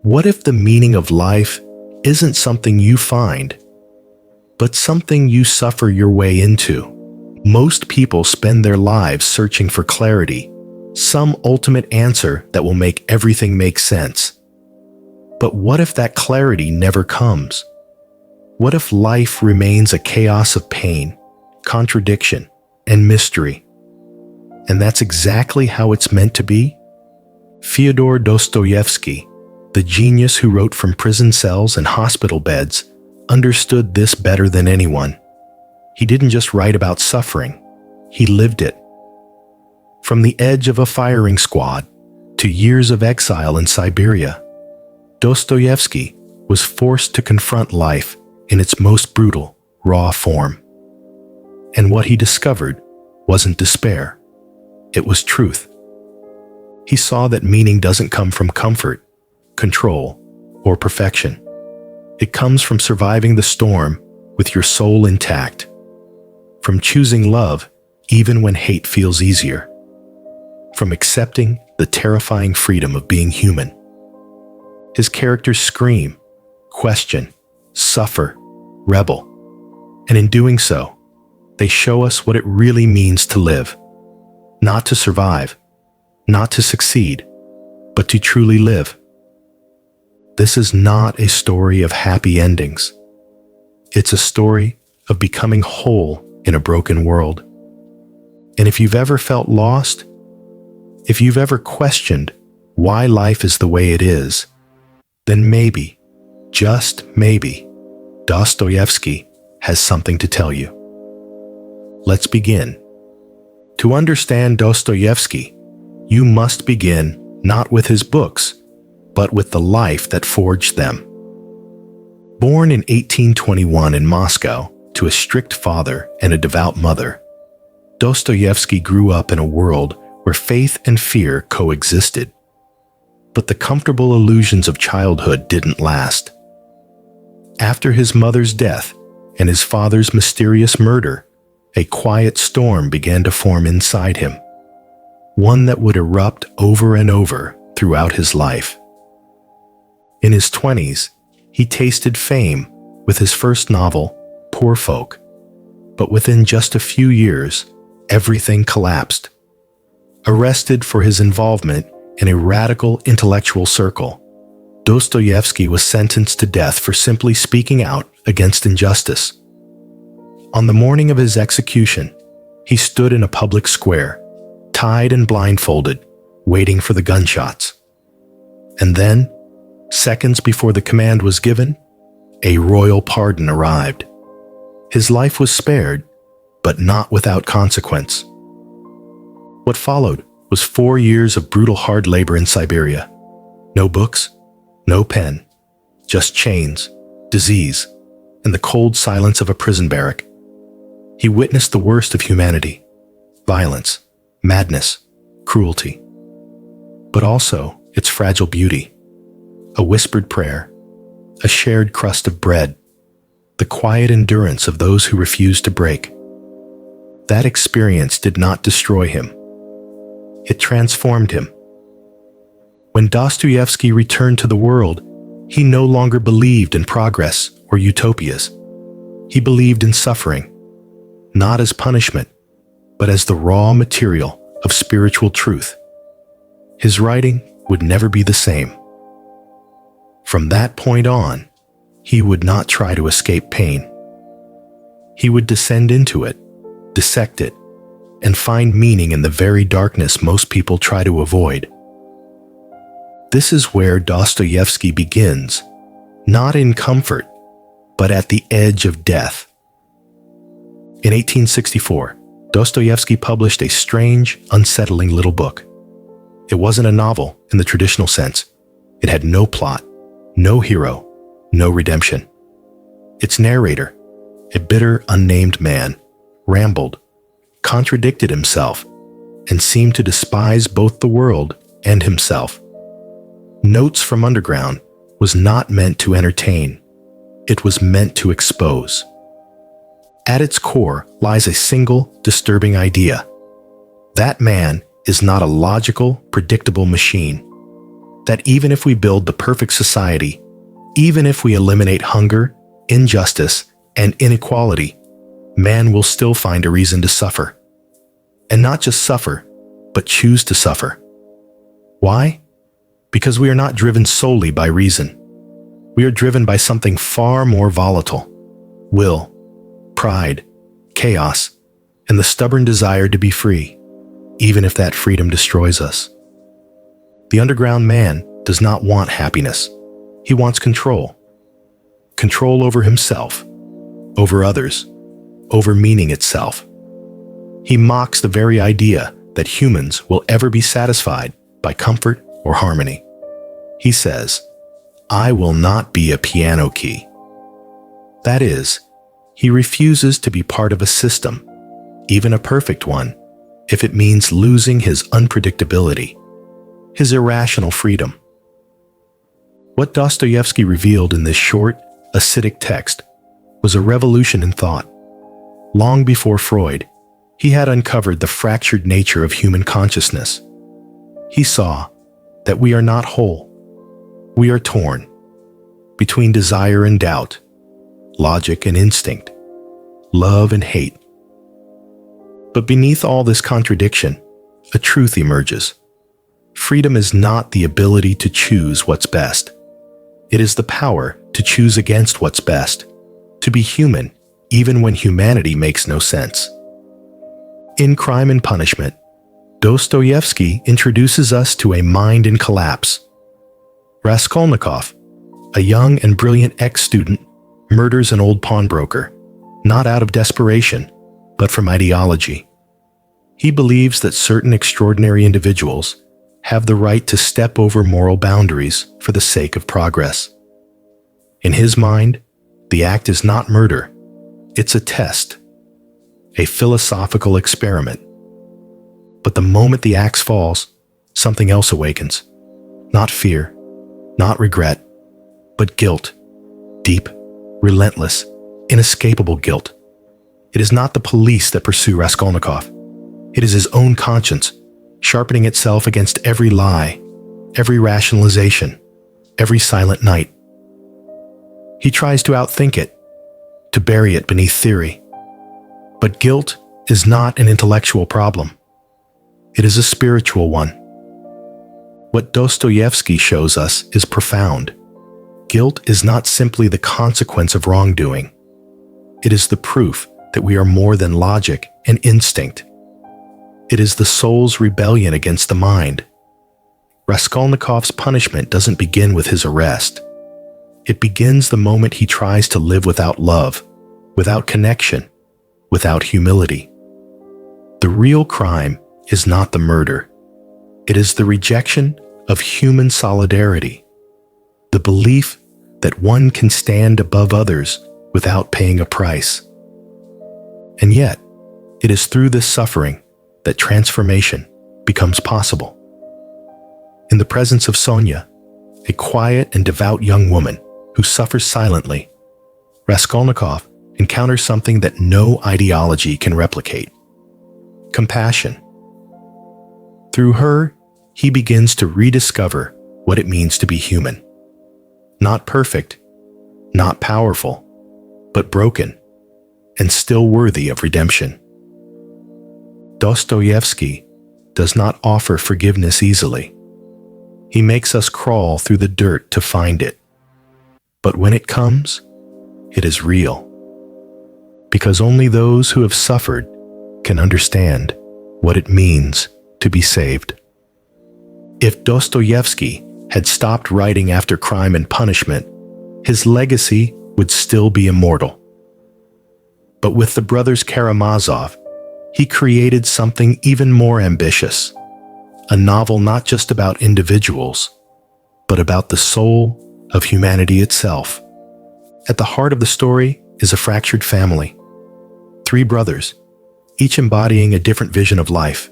What if the meaning of life isn't something you find, but something you suffer your way into? Most people spend their lives searching for clarity, some ultimate answer that will make everything make sense. But what if that clarity never comes? What if life remains a chaos of pain, contradiction, and mystery? And that's exactly how it's meant to be? Fyodor Dostoevsky, the genius who wrote from prison cells and hospital beds, understood this better than anyone. He didn't just write about suffering, he lived it. From the edge of a firing squad to years of exile in Siberia, Dostoevsky was forced to confront life in its most brutal, raw form. And what he discovered wasn't despair, it was truth. He saw that meaning doesn't come from comfort, control, or perfection. It comes from surviving the storm with your soul intact, from choosing love even when hate feels easier, from accepting the terrifying freedom of being human. His characters scream, question, suffer, rebel, and in doing so, they show us what it really means to live, not to survive, not to succeed, but to truly live. This is not a story of happy endings. It's a story of becoming whole in a broken world. And if you've ever felt lost, if you've ever questioned why life is the way it is, then maybe, just maybe, Dostoevsky has something to tell you. Let's begin. To understand Dostoevsky, you must begin not with his books, but with the life that forged them. Born in 1821 in Moscow to a strict father and a devout mother, Dostoevsky grew up in a world where faith and fear coexisted. But the comfortable illusions of childhood didn't last. After his mother's death and his father's mysterious murder, a quiet storm began to form inside him, one that would erupt over and over throughout his life. In his 20s, he tasted fame with his first novel, Poor Folk, but within just a few years, everything collapsed. Arrested for his involvement in a radical intellectual circle, Dostoevsky was sentenced to death for simply speaking out against injustice. On the morning of his execution, he stood in a public square, tied and blindfolded, waiting for the gunshots. And then, seconds before the command was given, a royal pardon arrived. His life was spared, but not without consequence. What followed was 4 years of brutal hard labor in Siberia. No books, no pen, just chains, disease, and the cold silence of a prison barrack. He witnessed the worst of humanity: violence, madness, cruelty, but also its fragile beauty. A whispered prayer, a shared crust of bread, the quiet endurance of those who refused to break. That experience did not destroy him. It transformed him. When Dostoevsky returned to the world, he no longer believed in progress or utopias. He believed in suffering, not as punishment, but as the raw material of spiritual truth. His writing would never be the same. From that point on, he would not try to escape pain. He would descend into it, dissect it, and find meaning in the very darkness most people try to avoid. This is where Dostoevsky begins, not in comfort, but at the edge of death. In 1864, Dostoevsky published a strange, unsettling little book. It wasn't a novel in the traditional sense. It had no plot, no hero, no redemption. Its narrator, a bitter, unnamed man, rambled, contradicted himself, and seemed to despise both the world and himself. Notes from Underground was not meant to entertain. It was meant to expose. At its core lies a single, disturbing idea. That man is not a logical, predictable machine. that even if we build the perfect society, even if we eliminate hunger, injustice, and inequality, man will still find a reason to suffer. And not just suffer, but choose to suffer. Why? Because we are not driven solely by reason. We are driven by something far more volatile: will, pride, chaos, and the stubborn desire to be free, even if that freedom destroys us. The underground man does not want happiness. He wants control. Control over himself, over others, over meaning itself. He mocks the very idea that humans will ever be satisfied by comfort or harmony. He says, "I will not be a piano key." That is, he refuses to be part of a system, even a perfect one, if it means losing his unpredictability, his irrational freedom. What Dostoevsky revealed in this short, acidic text was a revolution in thought. Long before Freud, he had uncovered the fractured nature of human consciousness. He saw that we are not whole. We are torn between desire and doubt, logic and instinct, love and hate. But beneath all this contradiction, a truth emerges. Freedom is not the ability to choose what's best. It is the power to choose against what's best, to be human even when humanity makes no sense. In Crime and Punishment, Dostoevsky introduces us to a mind in collapse. Raskolnikov, a young and brilliant ex-student, murders an old pawnbroker, not out of desperation, but from ideology. He believes that certain extraordinary individuals have the right to step over moral boundaries for the sake of progress. In his mind, the act is not murder, it's a test, a philosophical experiment. But the moment the axe falls, something else awakens. Not fear, not regret, but guilt. Deep, relentless, inescapable guilt. It is not the police that pursue Raskolnikov. It is his own conscience, sharpening itself against every lie, every rationalization, every silent night. He tries to outthink it, to bury it beneath theory. But guilt is not an intellectual problem. It is a spiritual one. What Dostoevsky shows us is profound. Guilt is not simply the consequence of wrongdoing. It is the proof that we are more than logic and instinct. It is the soul's rebellion against the mind. Raskolnikov's punishment doesn't begin with his arrest. It begins the moment he tries to live without love, without connection, without humility. The real crime is not the murder. It is the rejection of human solidarity, the belief that one can stand above others without paying a price. And yet, it is through this suffering that transformation becomes possible. In the presence of Sonia, a quiet and devout young woman who suffers silently, Raskolnikov encounters something that no ideology can replicate: compassion. Through her, he begins to rediscover what it means to be human. Not perfect, not powerful, but broken, and still worthy of redemption. Dostoevsky does not offer forgiveness easily. He makes us crawl through the dirt to find it. But when it comes, it is real. Because only those who have suffered can understand what it means to be saved. If Dostoevsky had stopped writing after Crime and Punishment, his legacy would still be immortal. But with the brothers Karamazov, he created something even more ambitious, a novel not just about individuals, but about the soul of humanity itself. At the heart of the story is a fractured family. 3 brothers, each embodying a different vision of life.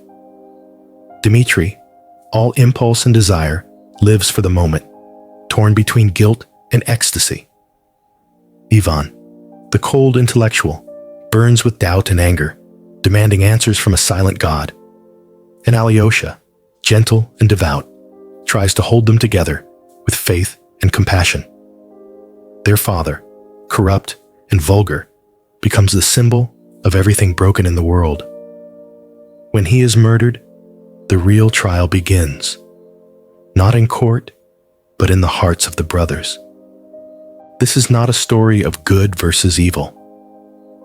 Dmitri, all impulse and desire, lives for the moment, torn between guilt and ecstasy. Ivan, the cold intellectual, burns with doubt and anger, demanding answers from a silent God. And Alyosha, gentle and devout, tries to hold them together with faith and compassion. Their father, corrupt and vulgar, becomes the symbol of everything broken in the world. When he is murdered, the real trial begins, not in court, but in the hearts of the brothers. This is not a story of good versus evil.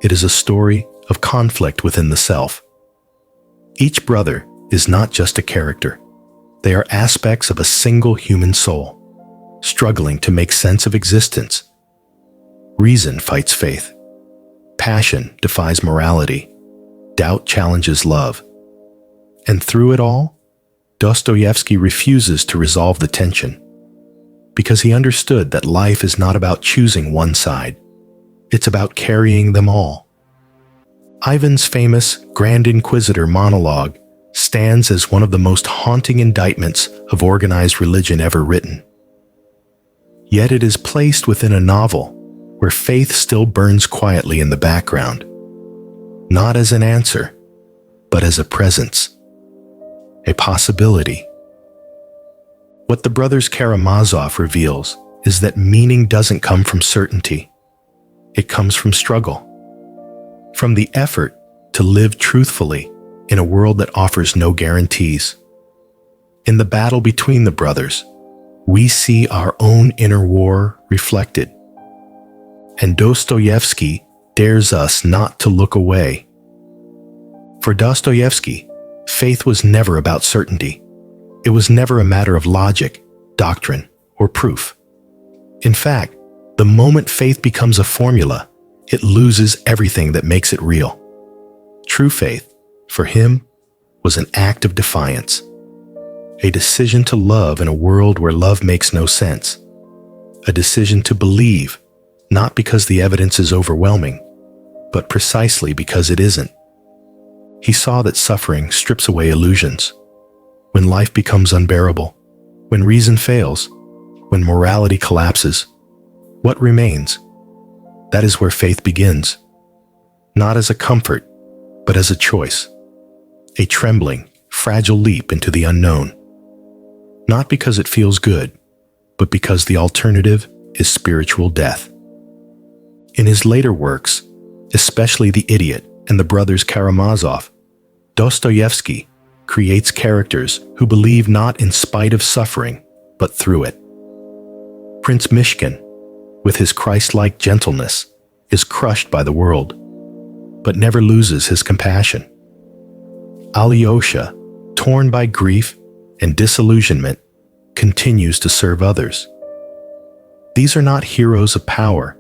It is a story of conflict within the self. Each brother is not just a character. They are aspects of a single human soul, struggling to make sense of existence. Reason fights faith. Passion defies morality. Doubt challenges love. And through it all, Dostoevsky refuses to resolve the tension, because he understood that life is not about choosing one side. It's about carrying them all. Ivan's famous Grand Inquisitor monologue stands as one of the most haunting indictments of organized religion ever written. Yet it is placed within a novel where faith still burns quietly in the background, not as an answer, but as a presence, a possibility. What the brothers Karamazov reveals is that meaning doesn't come from certainty. It comes from struggle, from the effort to live truthfully in a world that offers no guarantees. In the battle between the brothers, we see our own inner war reflected. And Dostoevsky dares us not to look away. For Dostoevsky, faith was never about certainty. It was never a matter of logic, doctrine, or proof. In fact, the moment faith becomes a formula, it loses everything that makes it real. True faith, for him, was an act of defiance, a decision to love in a world where love makes no sense, a decision to believe, not because the evidence is overwhelming, but precisely because it isn't. He saw that suffering strips away illusions. When life becomes unbearable, when reason fails, when morality collapses, what remains? That is where faith begins, not as a comfort, but as a choice, a trembling, fragile leap into the unknown. Not because it feels good, but because the alternative is spiritual death. In his later works, especially The Idiot and the brothers Karamazov, Dostoevsky creates characters who believe not in spite of suffering, but through it. Prince Mishkin, with his Christ-like gentleness, is crushed by the world, but never loses his compassion. Alyosha, torn by grief and disillusionment, continues to serve others. These are not heroes of power.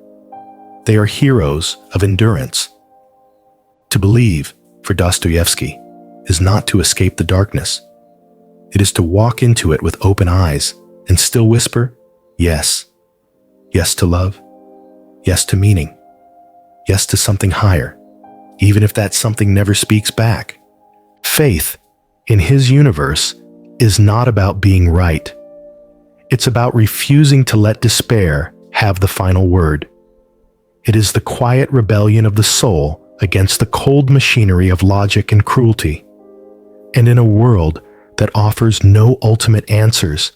They are heroes of endurance. To believe, for Dostoevsky, is not to escape the darkness. It is to walk into it with open eyes and still whisper, yes. Yes to love. Yes to meaning. Yes to something higher, even if that something never speaks back. Faith, in his universe, is not about being right. It's about refusing to let despair have the final word. It is the quiet rebellion of the soul against the cold machinery of logic and cruelty. And in a world that offers no ultimate answers,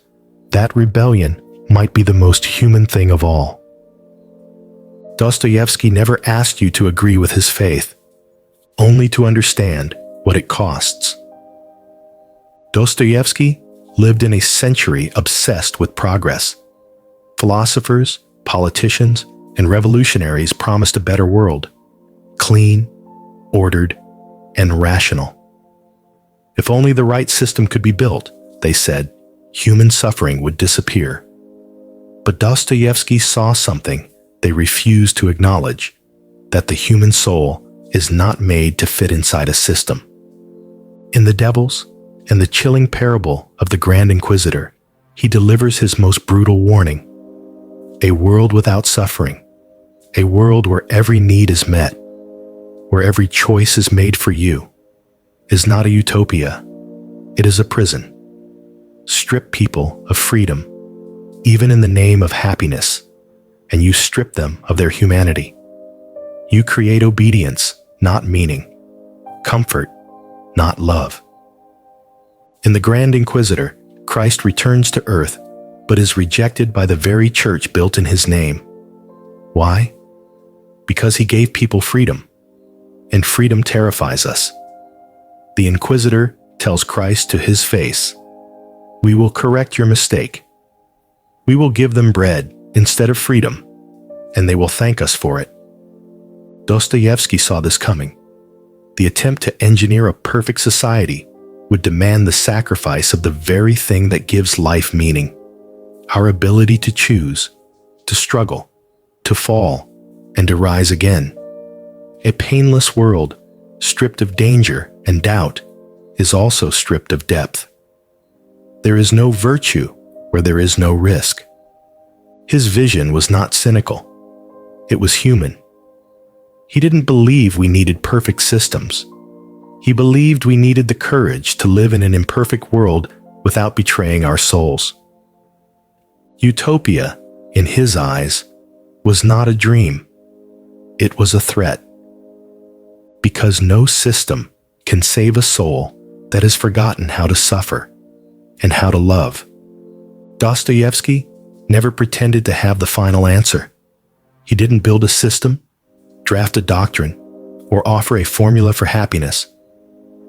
that rebellion might be the most human thing of all. Dostoevsky never asked you to agree with his faith, only to understand what it costs. Dostoevsky lived in a century obsessed with progress. Philosophers, politicians, and revolutionaries promised a better world, clean, ordered, and rational. If only the right system could be built, they said, human suffering would disappear. But Dostoevsky saw something they refused to acknowledge, that the human soul is not made to fit inside a system. In The Devils and the chilling parable of the Grand Inquisitor, he delivers his most brutal warning. A world without suffering, a world where every need is met, where every choice is made for you, is not a utopia. It is a prison. Strip people of freedom, even in the name of happiness, and you strip them of their humanity. You create obedience, not meaning, comfort, not love. In The Grand Inquisitor, Christ returns to earth, but is rejected by the very church built in his name. Why? Because he gave people freedom, and freedom terrifies us. The Inquisitor tells Christ to his face, "We will correct your mistake. We will give them bread instead of freedom, and they will thank us for it." Dostoevsky saw this coming. The attempt to engineer a perfect society would demand the sacrifice of the very thing that gives life meaning: our ability to choose, to struggle, to fall, and to rise again. A painless world, stripped of danger and doubt, is also stripped of depth. There is no virtue where there is no risk. His vision was not cynical. It was human. He didn't believe we needed perfect systems. He believed we needed the courage to live in an imperfect world without betraying our souls. Utopia, in his eyes, was not a dream. It was a threat. Because no system can save a soul that has forgotten how to suffer and how to love. Dostoevsky never pretended to have the final answer. He didn't build a system, draft a doctrine, or offer a formula for happiness.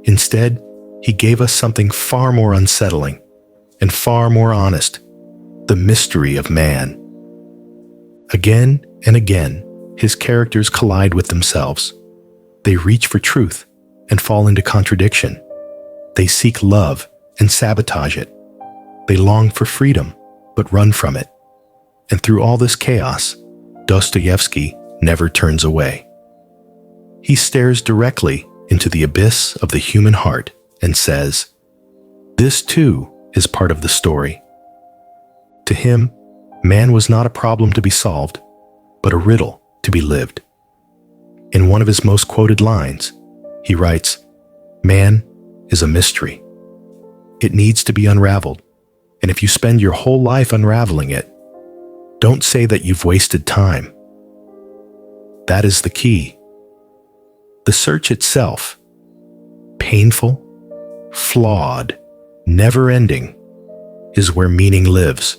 Instead, he gave us something far more unsettling and far more honest: the mystery of man. Again and again, his characters collide with themselves. They reach for truth and fall into contradiction. They seek love and sabotage it. They long for freedom, but run from it. And through all this chaos, Dostoevsky never turns away. He stares directly into the abyss of the human heart and says, "This too is part of the story." To him, man was not a problem to be solved, but a riddle to be lived. In one of his most quoted lines, he writes, "Man is a mystery. It needs to be unraveled, and if you spend your whole life unraveling it, don't say that you've wasted time." That is the key. The search itself, painful, flawed, never-ending, is where meaning lives.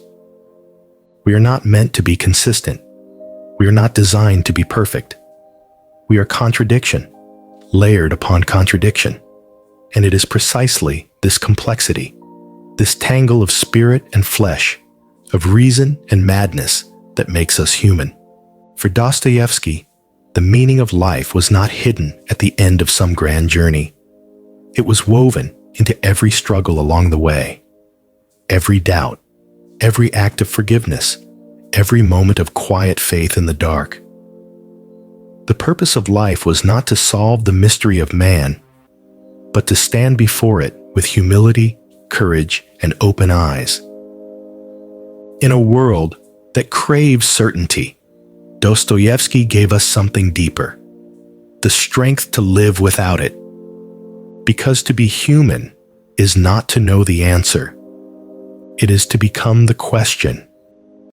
We are not meant to be consistent. We are not designed to be perfect. We are contradiction, layered upon contradiction. And it is precisely this complexity, this tangle of spirit and flesh, of reason and madness, that makes us human. For Dostoevsky, the meaning of life was not hidden at the end of some grand journey. It was woven into every struggle along the way, every doubt, every act of forgiveness, every moment of quiet faith in the dark. The purpose of life was not to solve the mystery of man, but to stand before it with humility, courage, and open eyes. In a world that craves certainty, Dostoevsky gave us something deeper: the strength to live without it. Because to be human is not to know the answer. It is to become the question